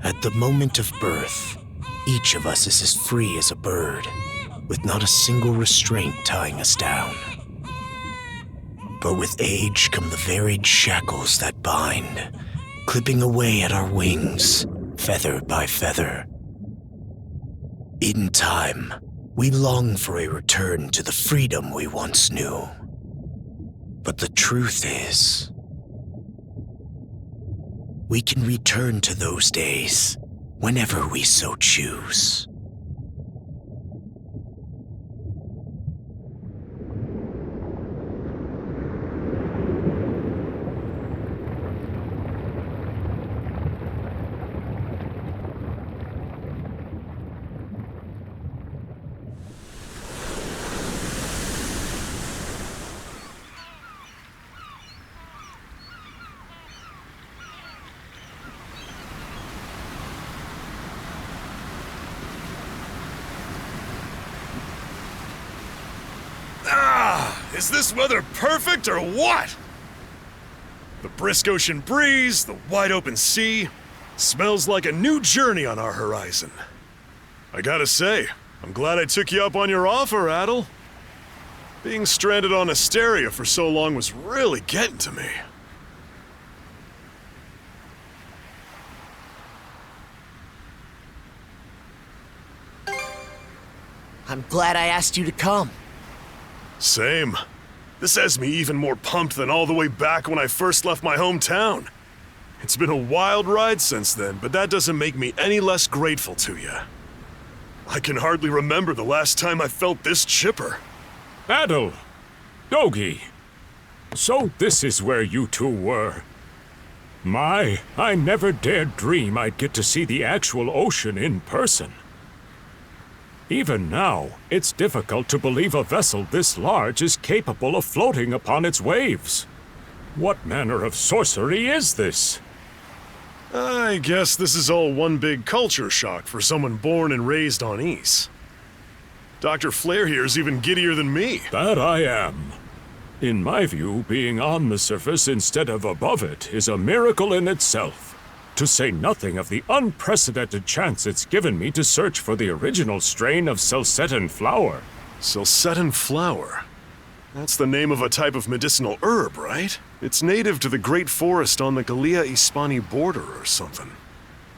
At the moment of birth, each of us is as free as a bird, with not a single restraint tying us down. But with age come the varied shackles that bind, clipping away at our wings, feather by feather. In time, we long for a return to the freedom we once knew. But the truth is, we can return to those days whenever we so choose. Is this weather perfect or what? The brisk ocean breeze, the wide open sea, smells like a new journey on our horizon. I gotta say, I'm glad I took you up on your offer, Adel. Being stranded on Asteria for so long was really getting to me. I'm glad I asked you to come. Same. This has me even more pumped than all the way back when I first left my hometown. It's been a wild ride since then, but that doesn't make me any less grateful to you. I can hardly remember the last time I felt this chipper. Adel! Dogi! So this is where you two were. My, I never dared dream I'd get to see the actual ocean in person. Even now, it's difficult to believe a vessel this large is capable of floating upon its waves. What manner of sorcery is this? I guess this is all one big culture shock for someone born and raised on Ys. Dr. Flair here's even giddier than me. That I am. In my view, being on the surface instead of above it is a miracle in itself. To say nothing of the unprecedented chance it's given me to search for the original strain of Celcetan flower. Celcetan flower? That's the name of a type of medicinal herb, right? It's native to the Great Forest on the Gallia-Hispani border or something.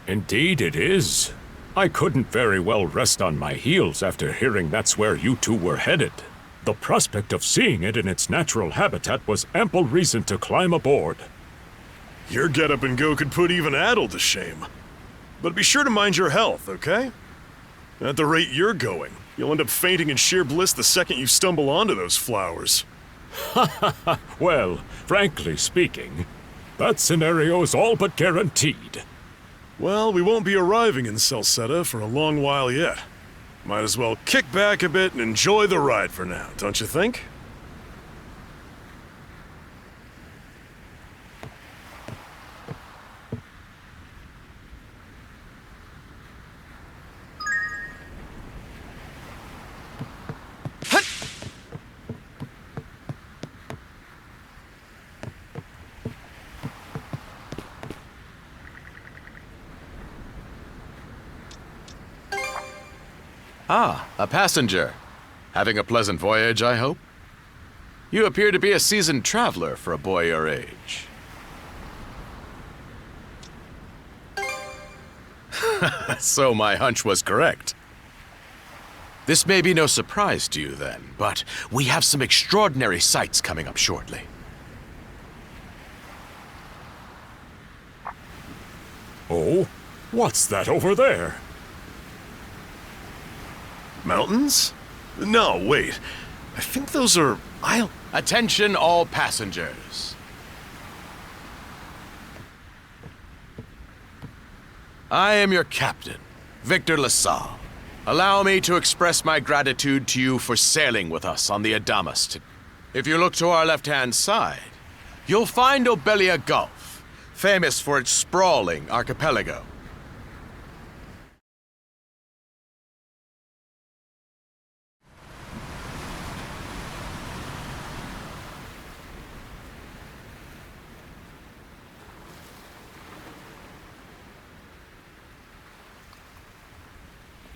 Indeed it is. I couldn't very well rest on my heels after hearing that's where you two were headed. The prospect of seeing it in its natural habitat was ample reason to climb aboard. Your get-up and go could put even Adel to shame. But be sure to mind your health, okay? At the rate you're going, you'll end up fainting in sheer bliss the second you stumble onto those flowers. Well, frankly speaking, that scenario is all but guaranteed. Well, we won't be arriving in Celceta for a long while yet. Might as well kick back a bit and enjoy the ride for now, don't you think? Ah, a passenger. Having a pleasant voyage, I hope? You appear to be a seasoned traveler for a boy your age. So my hunch was correct. This may be no surprise to you then, but we have some extraordinary sights coming up shortly. Oh? What's that over there? Mountains? No, wait. I think those are Attention all passengers. I am your captain, Victor LaSalle. Allow me to express my gratitude to you for sailing with us on the Adamas today. If you look to our left-hand side, you'll find Obelia Gulf, famous for its sprawling archipelago.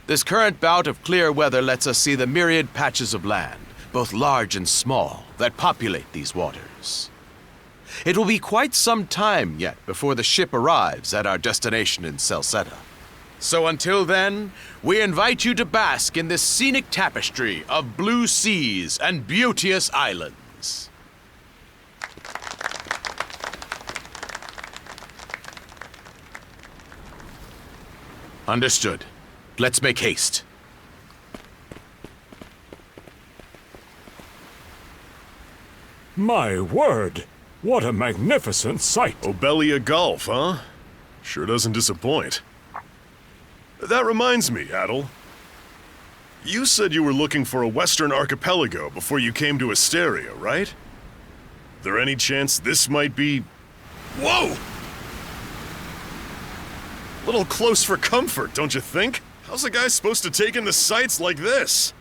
This current bout of clear weather lets us see the myriad patches of land, both large and small, that populate these waters. It will be quite some time yet before the ship arrives at our destination in Celceta. So until then, we invite you to bask in this scenic tapestry of blue seas and beauteous islands. Understood. Let's make haste. My word! What a magnificent sight! Obelia Gulf, huh? Sure doesn't disappoint. That reminds me, Adel. You said you were looking for a western archipelago before you came to Asteria, right? There any chance this might be... Whoa! Little close for comfort, don't you think? How's a guy supposed to take in the sights like this?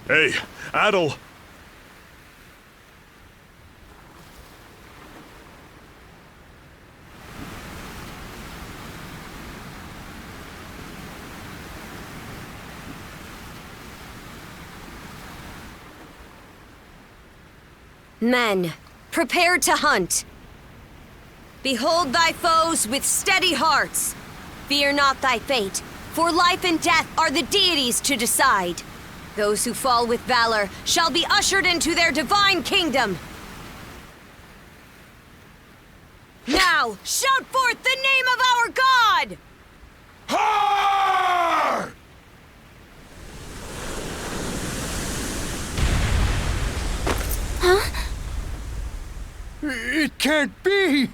Hey, Adel! Men, prepare to hunt. Behold thy foes with steady hearts. Fear not thy fate, for life and death are the deities to decide. Those who fall with valor shall be ushered into their divine kingdom. Now, shout forth the name of our God! Har! Huh? It can't be!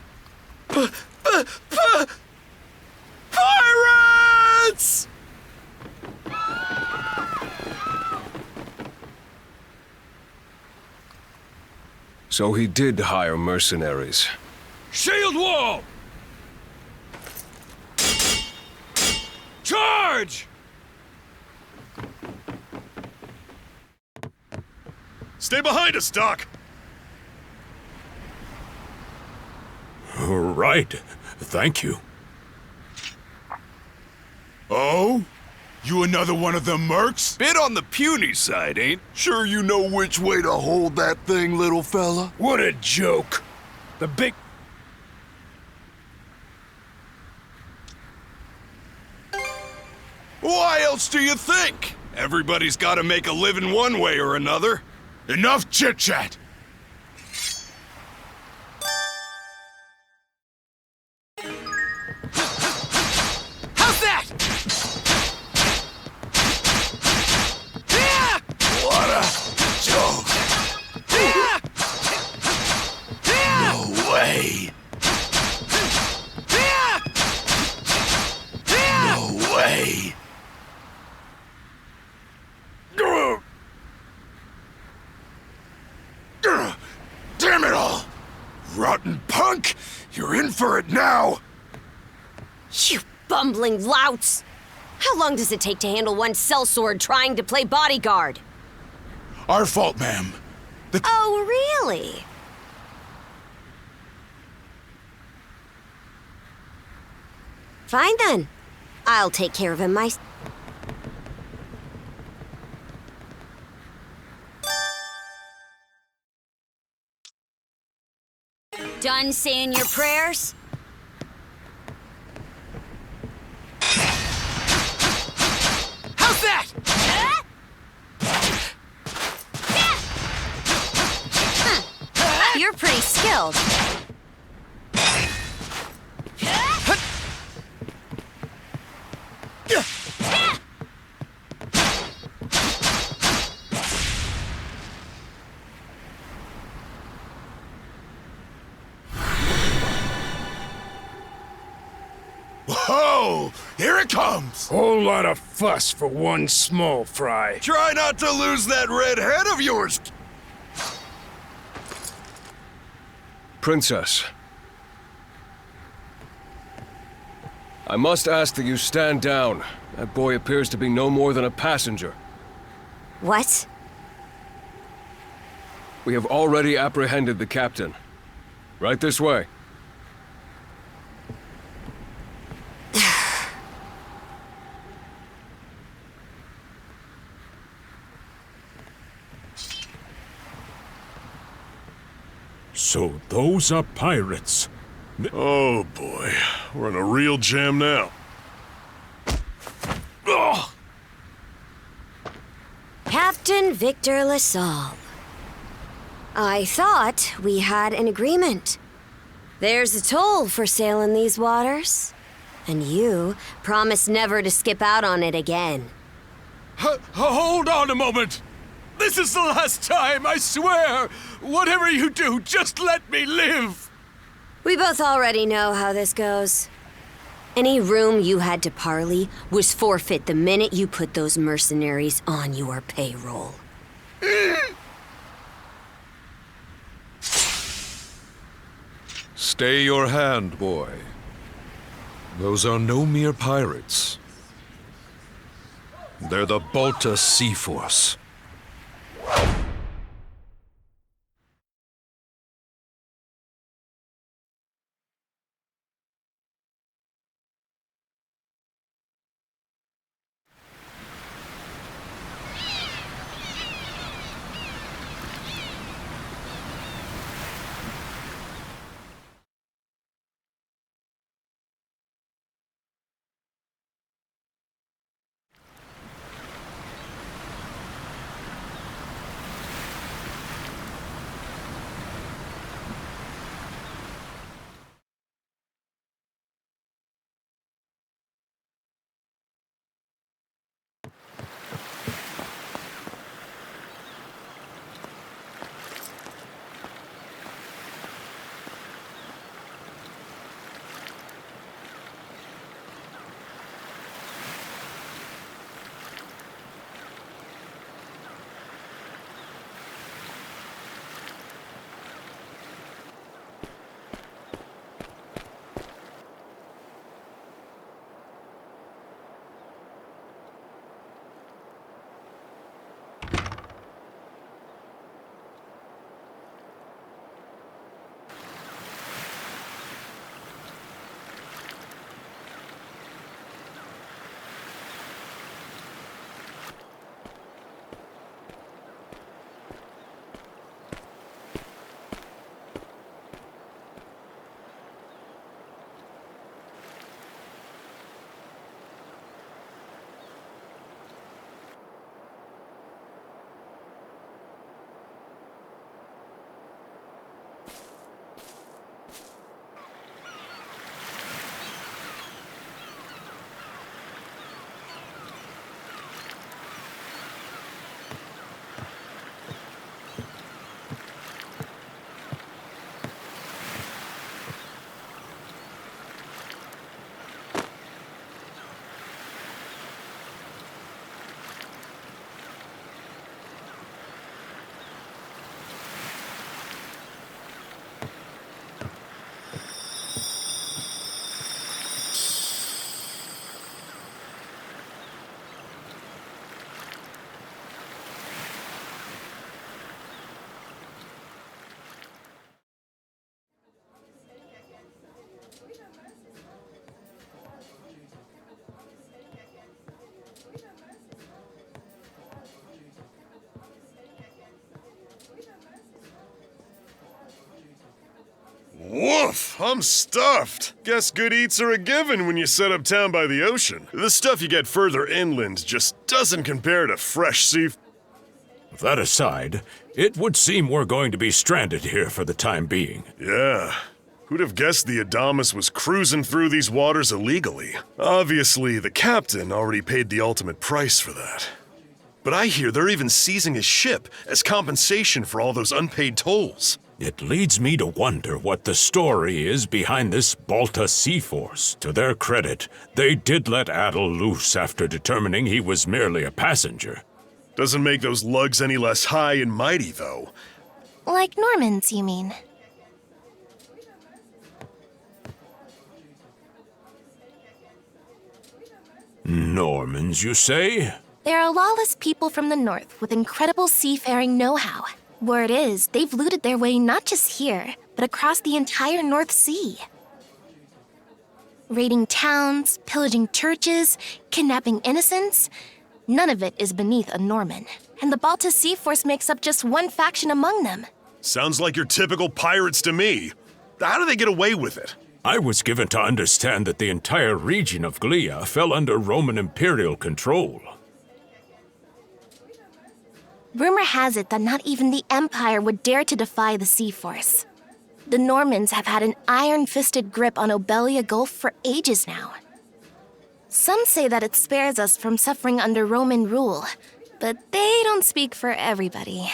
Pirates! So he did hire mercenaries. Shield wall! Charge! Stay behind us, Doc! Right. Thank you. Oh? You another one of them mercs? Bit on the puny side, ain't? Sure you know which way to hold that thing, little fella? What a joke. The big... Why else do you think? Everybody's gotta make a living one way or another. Enough chit-chat! How's that? What a joke! No way! No way! Damn it all! Rotten punk! You're in for it now! You bumbling louts! How long does it take to handle one sellsword trying to play bodyguard? Our fault, ma'am. Oh, really? Fine then. I'll take care of him myself. Done saying your prayers? How's that? You're pretty skilled. Whoa! Here it comes! Whole lot of fuss for one small fry. Try not to lose that red head of yours! Princess. I must ask that you stand down. That boy appears to be no more than a passenger. What? We have already apprehended the captain. Right this way. So those are pirates. Oh boy, we're in a real jam now. Ugh. Captain Victor LaSalle. I thought we had an agreement. There's a toll for sailing these waters. And you promised never to skip out on it again. Hold on a moment. This is the last time, I swear. Whatever you do, just let me live. We both already know how this goes. Any room you had to parley was forfeit the minute you put those mercenaries on your payroll. Stay your hand, boy. Those are no mere pirates. They're the Balta Sea Force. I'm stuffed. Guess good eats are a given when you set up town by the ocean. The stuff you get further inland just doesn't compare to fresh seafood. That aside, it would seem we're going to be stranded here for the time being. Yeah. Who'd have guessed the Adamas was cruising through these waters illegally? Obviously, the captain already paid the ultimate price for that. But I hear they're even seizing his ship as compensation for all those unpaid tolls. It leads me to wonder what the story is behind this Balta Sea Force. To their credit, they did let Adel loose after determining he was merely a passenger. Doesn't make those lugs any less high and mighty, though. Like Normans, you mean? Normans, you say? They're a lawless people from the north with incredible seafaring know-how. Word is, they've looted their way not just here, but across the entire North Sea. Raiding towns, pillaging churches, kidnapping innocents. None of it is beneath a Norman. And the Balta Sea Force makes up just one faction among them. Sounds like your typical pirates to me. How do they get away with it? I was given to understand that the entire region of Glia fell under Roman imperial control. Rumor has it that not even the Empire would dare to defy the Sea Force. The Normans have had an iron-fisted grip on Obelia Gulf for ages now. Some say that it spares us from suffering under Roman rule, but they don't speak for everybody.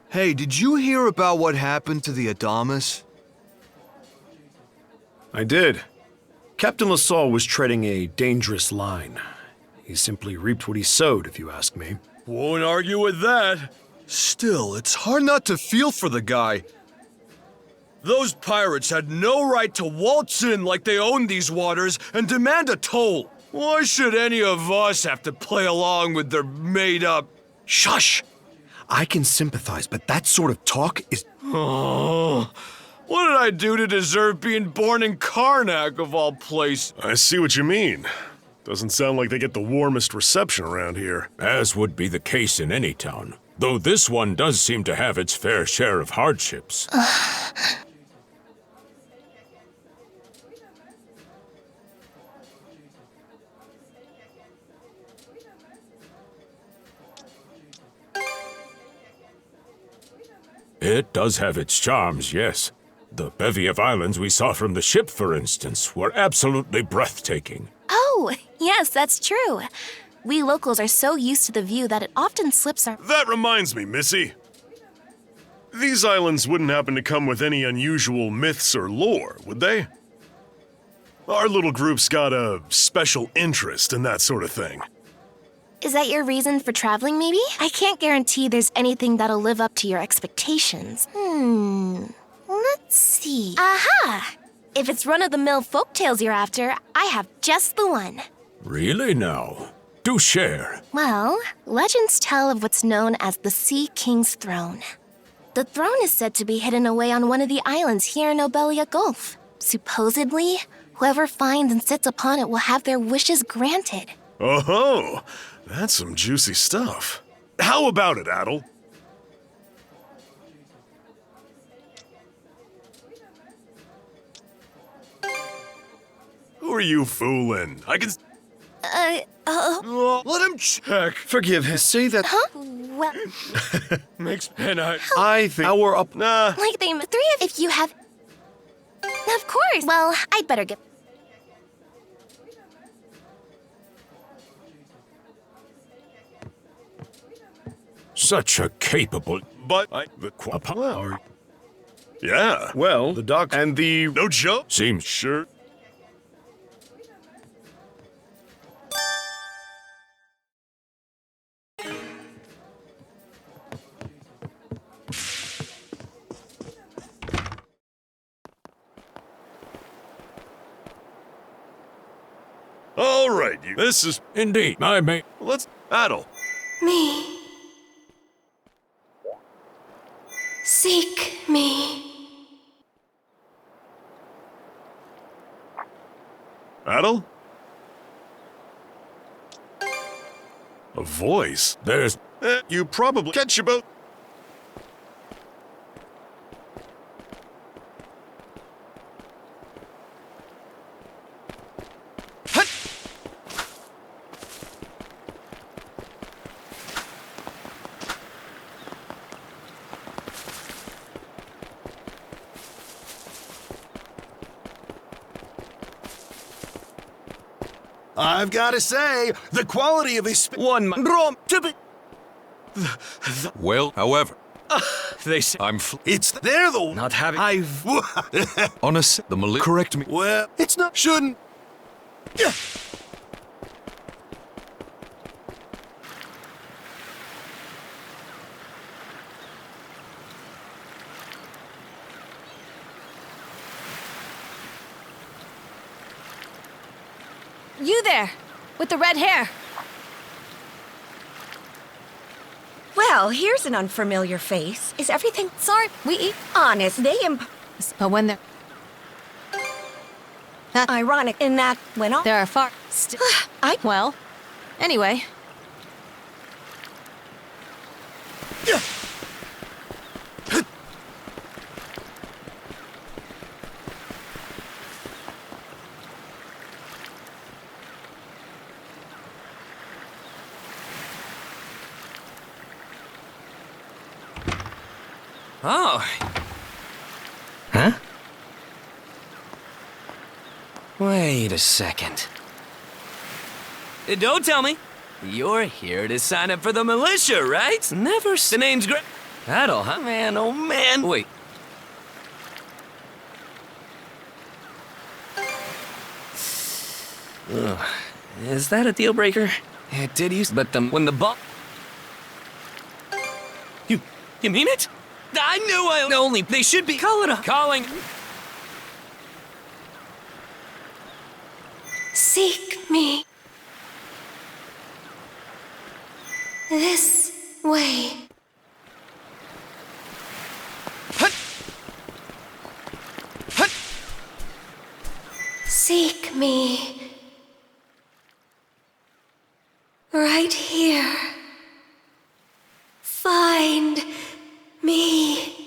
Hey, did you hear about what happened to the Adamas? I did. Captain LaSalle was treading a dangerous line. He simply reaped what he sowed, if you ask me. Won't argue with that. Still, it's hard not to feel for the guy. Those pirates had no right to waltz in like they owned these waters and demand a toll. Why should any of us have to play along with their made-up... Shush! I can sympathize, but that sort of talk is... Oh, what did I do to deserve being born in Karnak, of all places? I see what you mean. Doesn't sound like they get the warmest reception around here. As would be the case in any town, though this one does seem to have its fair share of hardships. It does have its charms, yes. The bevy of islands we saw from the ship, for instance, were absolutely breathtaking. Oh, yes, that's true. We locals are so used to the view that it often slips our... That reminds me, Missy. These islands wouldn't happen to come with any unusual myths or lore, would they? Our little group's got a special interest in that sort of thing. Is that your reason for traveling, maybe? I can't guarantee there's anything that'll live up to your expectations. Let's see. Aha! If it's run-of-the-mill folktales you're after, I have just the one. Really now? Do share. Well, legends tell of what's known as the Sea King's Throne. The throne is said to be hidden away on one of the islands here in Obelia Gulf. Supposedly, whoever finds and sits upon it will have their wishes granted. Oh-ho! That's some juicy stuff. How about it, Adel? Who are you fooling? I can... Let him check. Forgive him. Say that... Huh? Well, Makes Penite. I think we're up... Nah. like they... Three of... If you have... Of course. Well, I'd better get... Such a capable... But Well, yeah. well, the doc and the... No joke? Seems... Sure. All right, you. This is... Indeed, I may... Let's... Adel. Me. Seek me. Adel? A voice? There's... You probably... Catch your boat. I've got to say, the quality of his Well, however, They say it's there though. not having. I've honest, correct me. well, it's not shouldn't. Yeah. You there, with the red hair. Well, here's an unfamiliar face. Is everything Sorry, we eat. honest? They But when they're... ironic in that when all There are far... Well, anyway. Oh. Huh? Wait a second. Don't tell me. You're here to sign up for the militia, right? Never. The name's great. That'll, huh? Man, oh man. Wait. Ugh. Is that a deal breaker? It did use, but when the ball. You mean it? I knew I only. They should be calling. Seek me. This way. Seek me. Right here. Find me.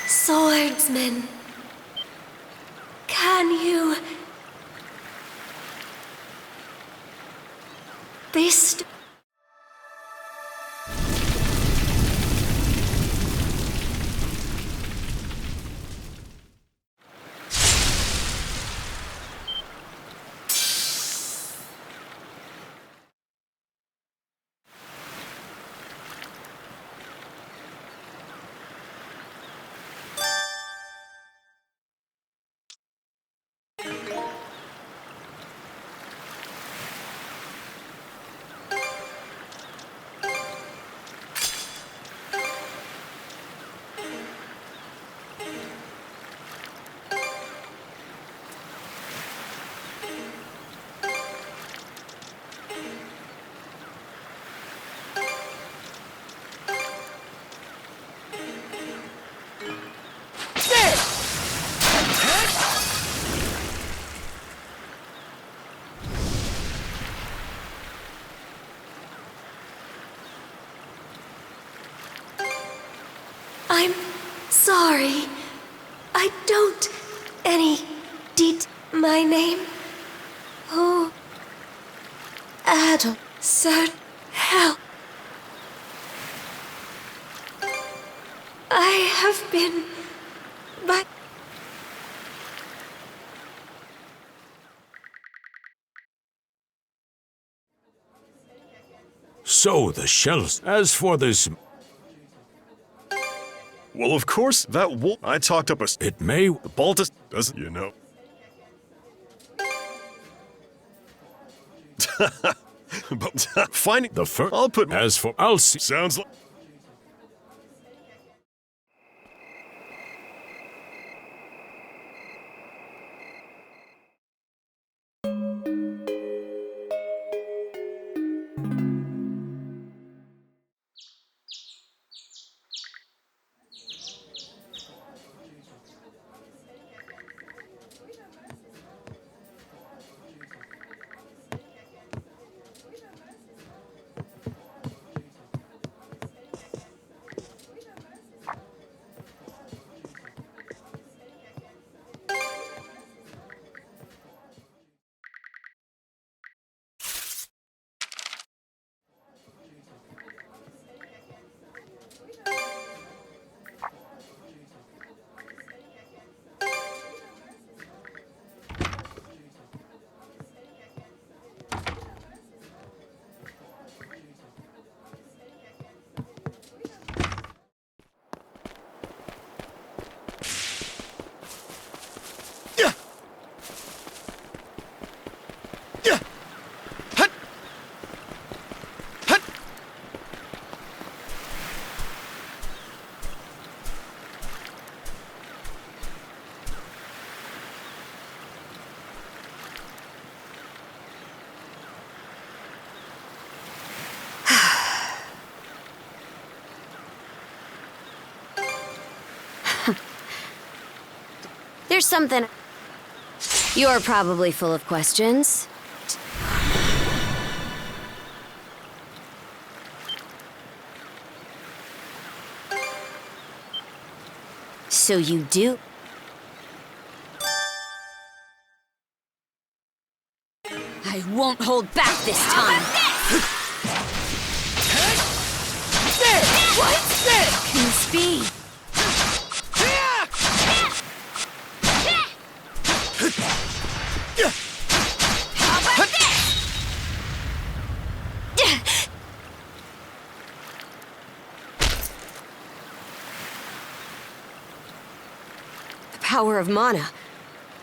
Swordsman, can you bestow? I'm sorry. I don't my name. Oh, Adam, sir, help. I have been... but... So the shells. As for this... Well, of course, that wolf. I talked up a... It may... The Baltus doesn't, you know. But finding The first... I'll put... As for... I'll see... Sounds like... There's something... You're probably full of questions. So you do... I won't hold back this time. What? Can speed. Power of mana.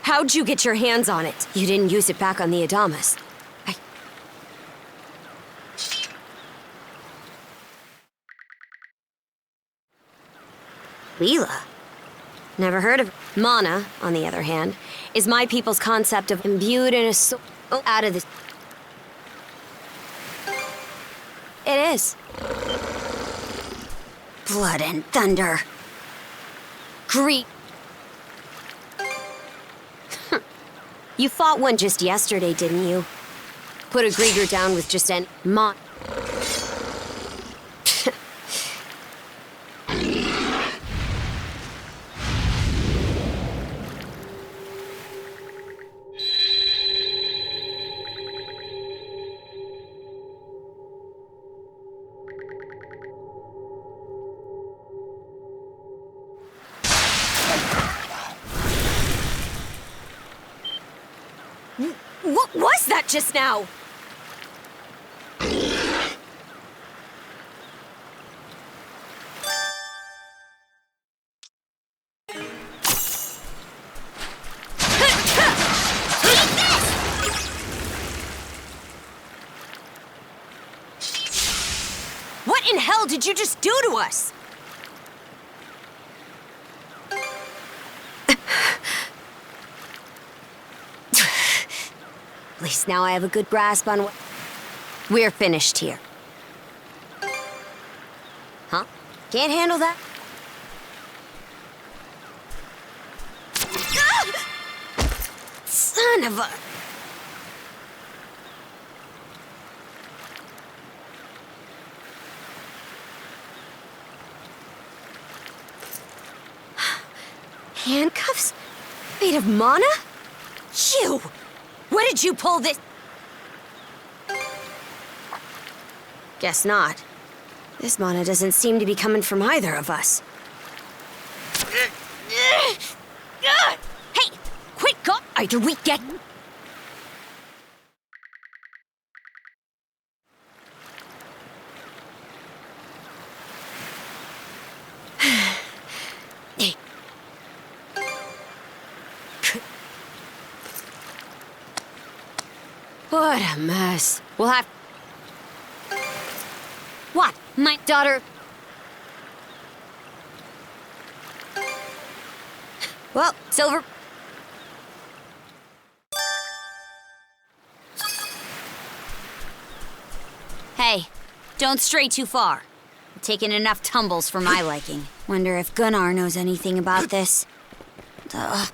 How'd you get your hands on it? You didn't use it back on the Adamas. Leela? Never heard of... Mana, on the other hand, is my people's concept of imbued in a soul out of this... It is. Blood and thunder. Greed. You fought one just yesterday, didn't you? Put a Grieger down with just an... What was that just now? What in hell did you just do to us? At least now I have a good grasp on what... We're finished here. Huh? Can't handle that? Son of a... Handcuffs? Made of mana? You! Where did you pull this? Guess not. This mana doesn't seem to be coming from either of us. Either we get... What a mess. We'll have... What? My daughter... Well, Silver... Hey, don't stray too far. You've taken enough tumbles for my liking. Wonder if Gunnar knows anything about this. Ugh.